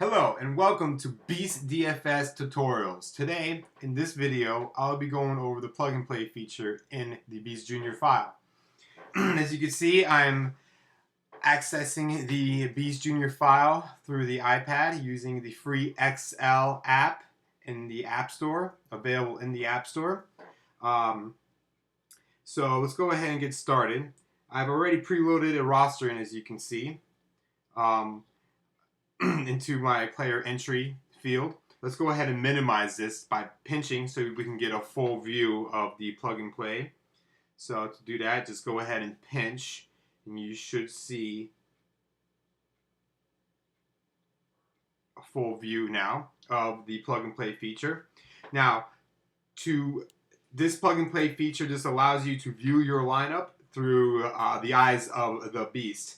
Hello and welcome to Beast DFS Tutorials. Today, in this video, I'll be going over the plug and play feature in the Beast Junior file. As you can see, I'm accessing the Beast Junior file through the iPad using the free XL app in the App Store, available in the App Store. So let's go ahead and get started. I've already preloaded a roster in, as you can see. Into my player entry field. Let's go ahead and minimize this by pinching so we can get a full view of the plug and play. So to do that, just go ahead and pinch and you should see a full view now of the plug and play feature. Now, this plug and play feature just allows you to view your lineup through the eyes of the Beast.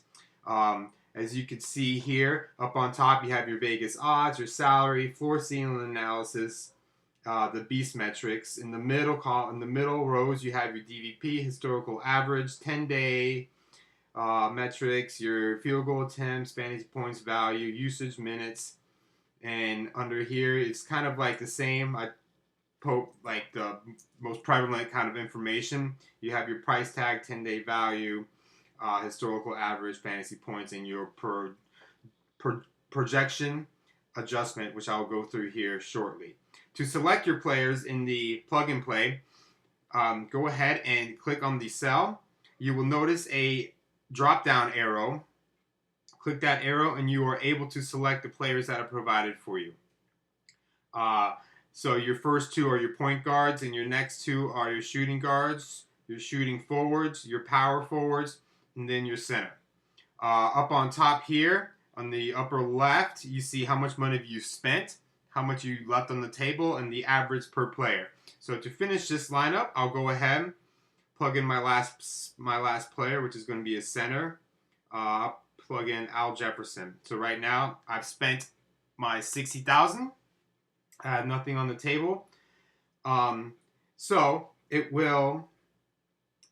As you can see here, up on top, you have your Vegas odds, your salary, floor ceiling analysis, the Beast metrics. In the middle rows, you have your DVP, historical average, 10-day metrics, your field goal attempts, fantasy points value, usage minutes, and under here, it's kind of like the same. I put like the most prevalent kind of information. You have your price tag, 10-day value, historical average, fantasy points, and your projection adjustment, which I'll go through here shortly. To select your players in the plug and play, go ahead and click on the cell. You will notice a drop down arrow. Click that arrow and you are able to select the players that are provided for you. So your first two are your point guards and your next two are your shooting guards, your shooting forwards, your power forwards, and then your center. Up on top here, on the upper left, you see how much money you spent, how much you left on the table, and the average per player. So to finish this lineup, I'll go ahead and plug in my last player, which is going to be a center. I'll plug in Al Jefferson. So right now, I've spent my $60,000. I have nothing on the table. So it will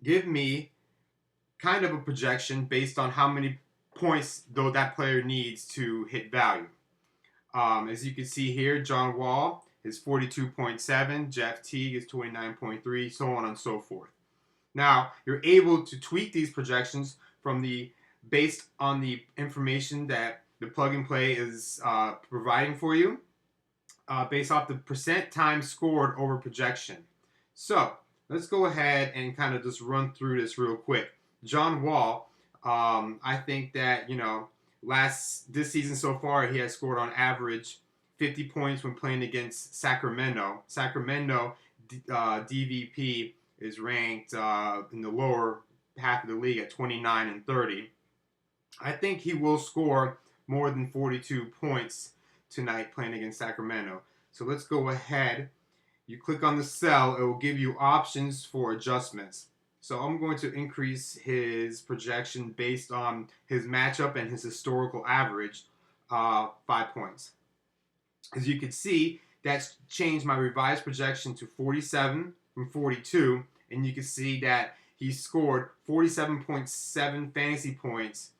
give me kind of a projection based on how many points though that player needs to hit value. As you can see here, John Wall is 42.7, Jeff Teague is 29.3, so on and so forth. Now, you're able to tweak these projections based on the information that the plug and play is providing for you, based off the percent time scored over projection. So let's go ahead and kind of just run through this real quick. John Wall, I think that, this season so far, he has scored on average 50 points when playing against Sacramento. Sacramento DVP is ranked in the lower half of the league at 29 and 30. I think he will score more than 42 points tonight playing against Sacramento. So let's go ahead. You click on the cell, it will give you options for adjustments. So I'm going to increase his projection based on his matchup and his historical average, 5 points. As you can see, that's changed my revised projection to 47 from 42, and you can see that he scored 47.7 fantasy points,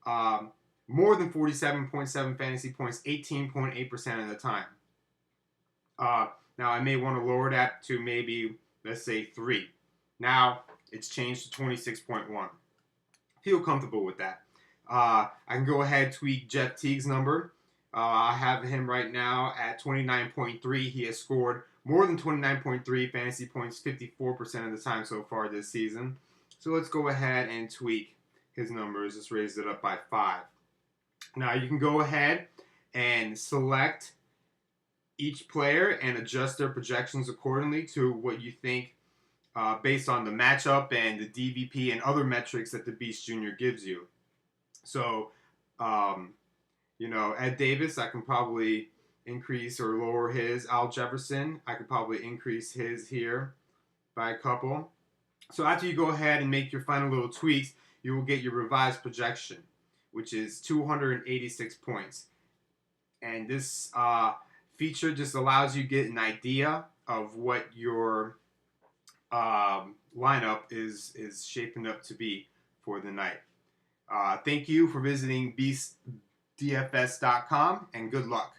more than 47.7 fantasy points, 18.8% of the time. Now I may want to lower that to maybe, let's say 3. Now it's changed to 26.1. Feel comfortable with that. I can go ahead and tweak Jeff Teague's number. I have him right now at 29.3. He has scored more than 29.3 fantasy points 54% of the time so far this season. So let's go ahead and tweak his numbers. Let's raise it up by 5. Now you can go ahead and select each player and adjust their projections accordingly to what you think based on the matchup and the DVP and other metrics that the Beast Junior gives you. So, Ed Davis, I can probably increase or lower his. Al Jefferson, I could probably increase his here by a couple. So after you go ahead and make your final little tweaks, you will get your revised projection, which is 286 points. And this feature just allows you to get an idea of what your lineup is shaping up to be for the night. Thank you for visiting DFS.com, and good luck.